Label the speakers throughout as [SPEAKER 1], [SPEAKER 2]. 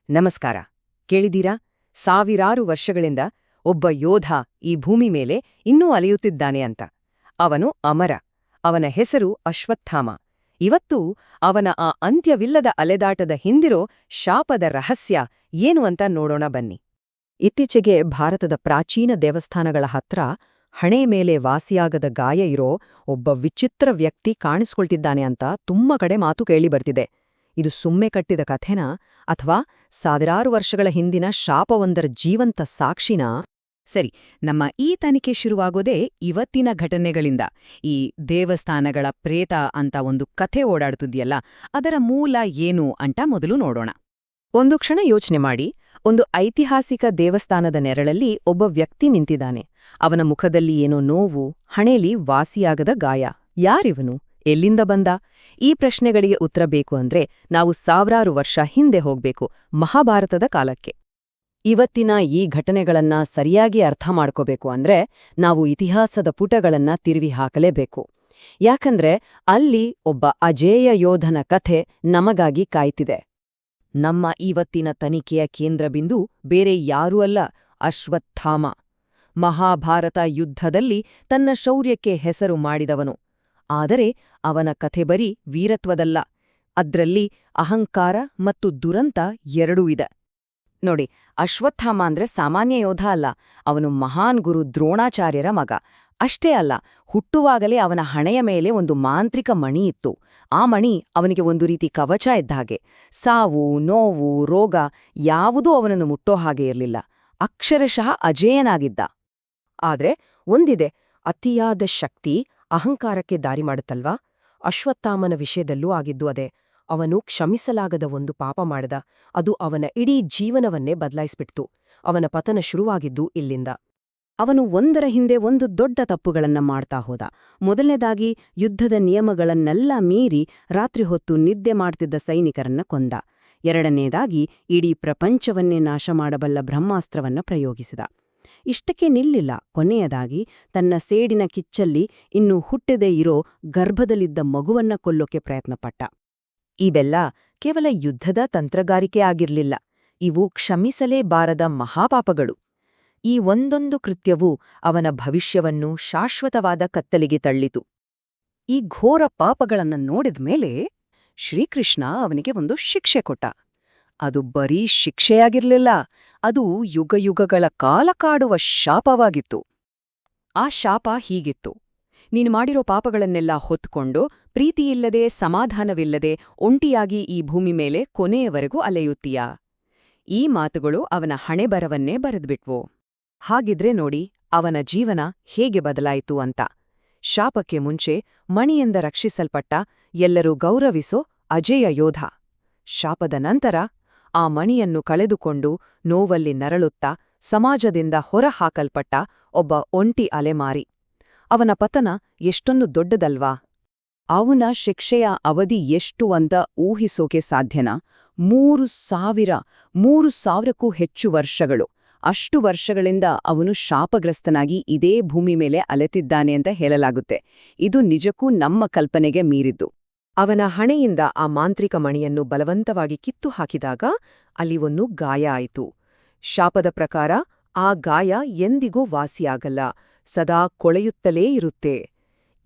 [SPEAKER 1] ನಮಸ್ಕಾರ. ಕೇಳಿದೀರಾ? ಸಾವಿರಾರು ವರ್ಷಗಳಿಂದ ಒಬ್ಬ ಯೋಧ ಈ ಭೂಮಿ ಮೇಲೆ ಇನ್ನೂ ಅಲೆಯುತ್ತಿದ್ದಾನೆ ಅಂತ. ಅವನು ಅಮರ. ಅವನ ಹೆಸರು ಅಶ್ವತ್ಥಾಮ. ಇವತ್ತು ಅವನ ಆ ಅಂತ್ಯವಿಲ್ಲದ ಅಲೆದಾಟದ ಹಿಂದಿರೋ ಶಾಪದ ರಹಸ್ಯ ಏನು ಅಂತ ನೋಡೋಣ ಬನ್ನಿ. ಇತ್ತೀಚೆಗೆ ಭಾರತದ ಪ್ರಾಚೀನ ದೇವಸ್ಥಾನಗಳ ಹತ್ರ ಹಣೆ ಮೇಲೆ ವಾಸಿಯಾಗದ ಗಾಯ ಇರೋ ಒಬ್ಬ ವಿಚಿತ್ರ ವ್ಯಕ್ತಿ ಕಾಣಿಸ್ಕೊಳ್ತಿದ್ದಾನೆ ಅಂತ ತುಂಬ ಕಡೆ ಮಾತು ಕೇಳಿಬರ್ತಿದೆ. ಇದು ಸುಮ್ಮನೆ ಕಟ್ಟಿದ ಕಥೆನಾ ಅಥವಾ ಸಾವಿರಾರು ವರ್ಷಗಳ ಹಿಂದಿನ ಶಾಪವೊಂದರ ಜೀವಂತ ಸಾಕ್ಷಿನಾ? ಸರಿ, ನಮ್ಮ ಈ ತನಿಖೆ ಶುರುವಾಗೋದೇ ಇವತ್ತಿನ ಘಟನೆಗಳಿಂದ. ಈ ದೇವಸ್ಥಾನಗಳ ಪ್ರೇತ ಅಂತ ಒಂದು ಕಥೆ ಓಡಾಡ್ತಿದ್ಯಲ್ಲ, ಅದರ ಮೂಲ ಏನು ಅಂತ ಮೊದಲು ನೋಡೋಣ. ಒಂದು ಕ್ಷಣ ಯೋಚನೆ ಮಾಡಿ. ಒಂದು ಐತಿಹಾಸಿಕ ದೇವಸ್ಥಾನದ ನೆರಳಲ್ಲಿ ಒಬ್ಬ ವ್ಯಕ್ತಿ ನಿಂತಿದ್ದಾನೆ. ಅವನ ಮುಖದಲ್ಲಿ ಏನೋ ನೋವು, ಹಣೆಯಲ್ಲಿ ವಾಸಿಯಾಗದ ಗಾಯ. ಯಾರಿವನು? ಎಲ್ಲಿಂದ ಬಂದ? ಈ ಪ್ರಶ್ನೆಗಳಿಗೆ ಉತ್ತರ ಬೇಕು ಅಂದ್ರೆ ನಾವು ಸಾವಿರಾರು ವರ್ಷ ಹಿಂದೆ ಹೋಗ್ಬೇಕು, ಮಹಾಭಾರತದ ಕಾಲಕ್ಕೆ. ಇವತ್ತಿನ ಈ ಘಟನೆಗಳನ್ನ ಸರಿಯಾಗಿ ಅರ್ಥ ಮಾಡ್ಕೋಬೇಕು ಅಂದ್ರೆ ನಾವು ಇತಿಹಾಸದ ಪುಟಗಳನ್ನ ತಿರುವಿ ಹಾಕಲೇಬೇಕು. ಯಾಕಂದ್ರೆ ಅಲ್ಲಿ ಒಬ್ಬ ಅಜೇಯ ಯೋಧನ ಕಥೆ ನಮಗಾಗಿ ಕಾಯ್ತಿದೆ. ನಮ್ಮ ಇವತ್ತಿನ ತನಿಖೆಯ ಕೇಂದ್ರಬಿಂದು ಬೇರೆ ಯಾರೂ ಅಲ್ಲ, ಅಶ್ವತ್ಥಾಮ. ಮಹಾಭಾರತ ಯುದ್ಧದಲ್ಲಿ ತನ್ನ ಶೌರ್ಯಕ್ಕೆ ಹೆಸರು ಮಾಡಿದವನು. ಆದರೆ ಅವನ ಕಥೆ ಬರೀ ವೀರತ್ವದಲ್ಲ, ಅದ್ರಲ್ಲಿ ಅಹಂಕಾರ ಮತ್ತು ದುರಂತ ಎರಡೂ ಇದೆ. ನೋಡಿ, ಅಶ್ವತ್ಥಾಮ ಅಂದ್ರೆ ಸಾಮಾನ್ಯ ಯೋಧ ಅಲ್ಲ, ಅವನು ಮಹಾನ್ ಗುರು ದ್ರೋಣಾಚಾರ್ಯರ ಮಗ. ಅಷ್ಟೇ ಅಲ್ಲ, ಹುಟ್ಟುವಾಗಲೇ ಅವನ ಹಣೆಯ ಮೇಲೆ ಒಂದು ಮಾಂತ್ರಿಕ ಮಣಿ ಇತ್ತು. ಆ ಮಣಿ ಅವನಿಗೆ ಒಂದು ರೀತಿ ಕವಚ ಇದ್ದ ಹಾಗೆ. ಸಾವು, ನೋವು, ರೋಗ ಯಾವುದೂ ಅವನನ್ನು ಮುಟ್ಟೋ ಹಾಗೆ ಇರಲಿಲ್ಲ. ಅಕ್ಷರಶಃ ಅಜೇಯನಾಗಿದ್ದ. ಆದ್ರೆ ಒಂದಿದೆ, ಅತಿಯಾದ ಶಕ್ತಿ ಅಹಂಕಾರಕ್ಕೆ ದಾರಿ ಮಾಡುತ್ತಲ್ವಾ? ಅಶ್ವತ್ಥಾಮನ ವಿಷಯದಲ್ಲೂ ಆಗಿದ್ದು ಅದೇ. ಅವನು ಕ್ಷಮಿಸಲಾಗದ ಒಂದು ಪಾಪ ಮಾಡಿದ. ಅದು ಅವನ ಇಡೀ ಜೀವನವನ್ನೇ ಬದಲಾಯಿಸ್ಬಿಡ್ತು. ಅವನ ಪತನ ಶುರುವಾಗಿದ್ದು ಇಲ್ಲಿಂದ. ಅವನು ಒಂದರ ಹಿಂದೆ ಒಂದು ದೊಡ್ಡ ತಪ್ಪುಗಳನ್ನ ಮಾಡ್ತಾ ಹೋದ. ಮೊದಲನೇದಾಗಿ, ಯುದ್ಧದ ನಿಯಮಗಳನ್ನೆಲ್ಲ ಮೀರಿ ರಾತ್ರಿ ಹೊತ್ತು ನಿದ್ದೆ ಮಾಡ್ತಿದ್ದ ಸೈನಿಕರನ್ನ ಕೊಂದ. ಎರಡನೇದಾಗಿ, ಇಡೀ ಪ್ರಪಂಚವನ್ನೇ ನಾಶ ಮಾಡಬಲ್ಲ ಬ್ರಹ್ಮಾಸ್ತ್ರವನ್ನ ಪ್ರಯೋಗಿಸಿದ. ಇಷ್ಟಕ್ಕೆ ನಿಲ್ಲಿಲ್ಲ. ಕೊನೆಯದಾಗಿ, ತನ್ನ ಸೇಡಿನ ಕಿಚ್ಚಲ್ಲಿ ಇನ್ನೂ ಹುಟ್ಟದೇ ಇರೋ ಗರ್ಭದಲ್ಲಿದ್ದ ಮಗುವನ್ನ ಕೊಲ್ಲೋಕೆ ಪ್ರಯತ್ನಪಟ್ಟ. ಇವೆಲ್ಲ ಕೇವಲ ಯುದ್ಧದ ತಂತ್ರಗಾರಿಕೆ ಆಗಿರ್ಲಿಲ್ಲ. ಇವು ಕ್ಷಮಿಸಲೇಬಾರದ ಮಹಾಪಾಪಗಳು. ಈ ಒಂದೊಂದು ಕೃತ್ಯವೂ ಅವನ ಭವಿಷ್ಯವನ್ನು ಶಾಶ್ವತವಾದ ಕತ್ತಲಿಗೆ ತಳ್ಳಿತು. ಈ ಘೋರ ಪಾಪಗಳನ್ನ ನೋಡಿದ್ಮೇಲೆ ಶ್ರೀಕೃಷ್ಣ ಅವನಿಗೆ ಒಂದು ಶಿಕ್ಷೆ ಕೊಟ್ಟ. ಅದು ಬರೀ ಶಿಕ್ಷೆಯಾಗಿರ್ಲಿಲ್ಲ, ಅದು ಯುಗಯುಗಗಳ ಕಾಲ ಕಾಡುವ ಶಾಪವಾಗಿತ್ತು. ಆ ಶಾಪ ಹೀಗಿತ್ತು: ನೀನು ಮಾಡಿರೋ ಪಾಪಗಳನ್ನೆಲ್ಲ ಹೊತ್ಕೊಂಡು ಪ್ರೀತಿಯಿಲ್ಲದೆ, ಸಮಾಧಾನವಿಲ್ಲದೆ, ಒಂಟಿಯಾಗಿ ಈ ಭೂಮಿ ಮೇಲೆ ಕೊನೆಯವರೆಗೂ ಅಲೆಯುತ್ತೀಯಾ. ಈ ಮಾತುಗಳು ಅವನ ಹಣೆಬರವನ್ನೇ ಬರೆದ್ಬಿಟ್ವು. ಹಾಗಿದ್ರೆ ನೋಡಿ ಅವನ ಜೀವನ ಹೇಗೆ ಬದಲಾಯಿತು ಅಂತ. ಶಾಪಕ್ಕೆ ಮುಂಚೆ ಮಣಿಯಿಂದ ರಕ್ಷಿಸಲ್ಪಟ್ಟ, ಎಲ್ಲರೂ ಗೌರವಿಸೋ ಅಜೇಯ ಯೋಧ. ಶಾಪದ ನಂತರ ಆ ಮಣಿಯನ್ನು ಕಳೆದುಕೊಂಡು ನೋವಲ್ಲಿ ನರಳುತ್ತಾ ಸಮಾಜದಿಂದ ಹೊರಹಾಕಲ್ಪಟ್ಟ ಒಬ್ಬ ಒಂಟಿ ಅಲೆಮಾರಿ. ಅವನ ಪತನ ಎಷ್ಟೊಂದು ದೊಡ್ಡದಲ್ವಾ? ಅವನ ಶಿಕ್ಷೆಯ ಅವಧಿ ಎಷ್ಟು ಅಂತ ಊಹಿಸೋಕೆ ಸಾಧ್ಯನಾ? 3,000ಕ್ಕೂ ಹೆಚ್ಚು ವರ್ಷಗಳು. ಅಷ್ಟು ವರ್ಷಗಳಿಂದ ಅವನು ಶಾಪಗ್ರಸ್ತನಾಗಿ ಇದೇ ಭೂಮಿ ಮೇಲೆ ಅಲೆತಿದ್ದಾನೆ ಅಂತ ಹೇಳಲಾಗುತ್ತೆ. ಇದು ನಿಜಕ್ಕೂ ನಮ್ಮ ಕಲ್ಪನೆಗೆ ಮೀರಿದ್ದು. ಅವನ ಹಣೆಯಿಂದ ಆ ಮಾಂತ್ರಿಕ ಮಣಿಯನ್ನು ಬಲವಂತವಾಗಿ ಕಿತ್ತು ಹಾಕಿದಾಗ ಅಲ್ಲಿ ಒಂದು ಗಾಯ ಆಯಿತು. ಶಾಪದ ಪ್ರಕಾರ ಆ ಗಾಯ ಎಂದಿಗೂ ವಾಸಿಯಾಗಲ್ಲ, ಸದಾ ಕೊಳೆಯುತ್ತಲೇ ಇರುತ್ತೆ.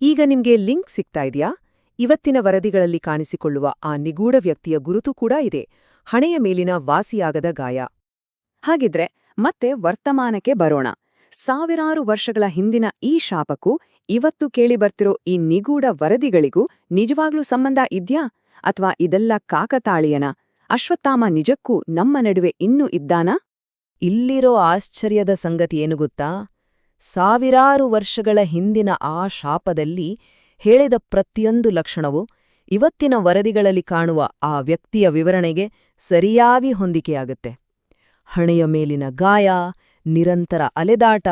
[SPEAKER 1] ಈಗ ನಿಮ್ಗೆ ಲಿಂಕ್ ಸಿಗ್ತಾ ಇದೆಯಾ? ಇವತ್ತಿನ ವರದಿಗಳಲ್ಲಿ ಕಾಣಿಸಿಕೊಳ್ಳುವ ಆ ನಿಗೂಢ ವ್ಯಕ್ತಿಯ ಗುರುತು ಕೂಡ ಇದೆ, ಹಣೆಯ ಮೇಲಿನ ವಾಸಿಯಾಗದ ಗಾಯ. ಹಾಗಿದ್ರೆ ಮತ್ತೆ ವರ್ತಮಾನಕ್ಕೆ ಬರೋಣ. ಸಾವಿರಾರು ವರ್ಷಗಳ ಹಿಂದಿನ ಈ ಶಾಪಕ್ಕೂ ಇವತ್ತು ಕೇಳಿಬರ್ತಿರೋ ಈ ನಿಗೂಢ ವರದಿಗಳಿಗೂ ನಿಜವಾಗ್ಲೂ ಸಂಬಂಧ ಇದ್ಯಾ? ಅಥವಾ ಇದೆಲ್ಲ ಕಾಕತಾಳೀಯನ? ಅಶ್ವತ್ಥಾಮ ನಿಜಕ್ಕೂ ನಮ್ಮ ನಡುವೆ ಇನ್ನೂ ಇದ್ದಾನಾ? ಇಲ್ಲಿರೋ ಆಶ್ಚರ್ಯದ ಸಂಗತಿ ಏನು ಗೊತ್ತಾ? ಸಾವಿರಾರು ವರ್ಷಗಳ ಹಿಂದಿನ ಆ ಶಾಪದಲ್ಲಿ ಹೇಳಿದ ಪ್ರತಿಯೊಂದು ಲಕ್ಷಣವೂ ಇವತ್ತಿನ ವರದಿಗಳಲ್ಲಿ ಕಾಣುವ ಆ ವ್ಯಕ್ತಿಯ ವಿವರಣೆಗೆ ಸರಿಯಾಗಿ ಹೊಂದಿಕೆಯಾಗುತ್ತೆ. ಹಣೆಯ ಮೇಲಿನ ಗಾಯ, ನಿರಂತರ ಅಲೆದಾಟ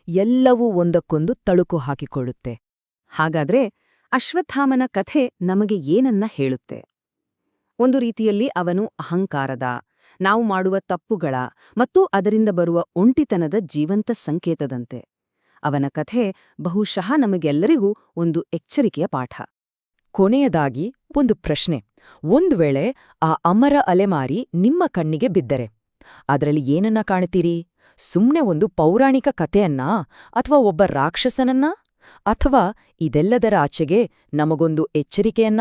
[SPEAKER 1] ಎಲ್ಲವೂ ಒಂದಕ್ಕೊಂದು ತಳುಕು ಹಾಕಿಕೊಳ್ಳುತ್ತೆ. ಹಾಗಾದ್ರೆ ಅಶ್ವತ್ಥಾಮನ ಕಥೆ ನಮಗೆ ಏನನ್ನ ಹೇಳುತ್ತೆ? ಒಂದು ರೀತಿಯಲ್ಲಿ ಅವನು ಅಹಂಕಾರದ, ನಾವು ಮಾಡುವ ತಪ್ಪುಗಳ ಮತ್ತು ಅದರಿಂದ ಬರುವ ಒಂಟಿತನದ ಜೀವಂತ ಸಂಕೇತದಂತೆ. ಅವನ ಕಥೆ ಬಹುಶಃ ನಮಗೆಲ್ಲರಿಗೂ ಒಂದು ಎಚ್ಚರಿಕೆಯ ಪಾಠ. ಕೊನೆಯದಾಗಿ ಒಂದು ಪ್ರಶ್ನೆ:
[SPEAKER 2] ಒಂದು ವೇಳೆ ಆ ಅಮರ ಅಲೆಮಾರಿ ನಿಮ್ಮ ಕಣ್ಣಿಗೆ ಬಿದ್ದರೆ ಅದರಲ್ಲಿ ಏನನ್ನ ಕಾಣ್ತೀರಿ? ಸುಮ್ನೆ ಒಂದು ಪೌರಾಣಿಕ ಕಥೆಯನ್ನ ಅಥವಾ ಒಬ್ಬ ರಾಕ್ಷಸನನ್ನ ಅಥವಾ ಇದೆಲ್ಲದರ ಆಚೆಗೆ ನಮಗೊಂದು ಎಚ್ಚರಿಕೆಯನ್ನ?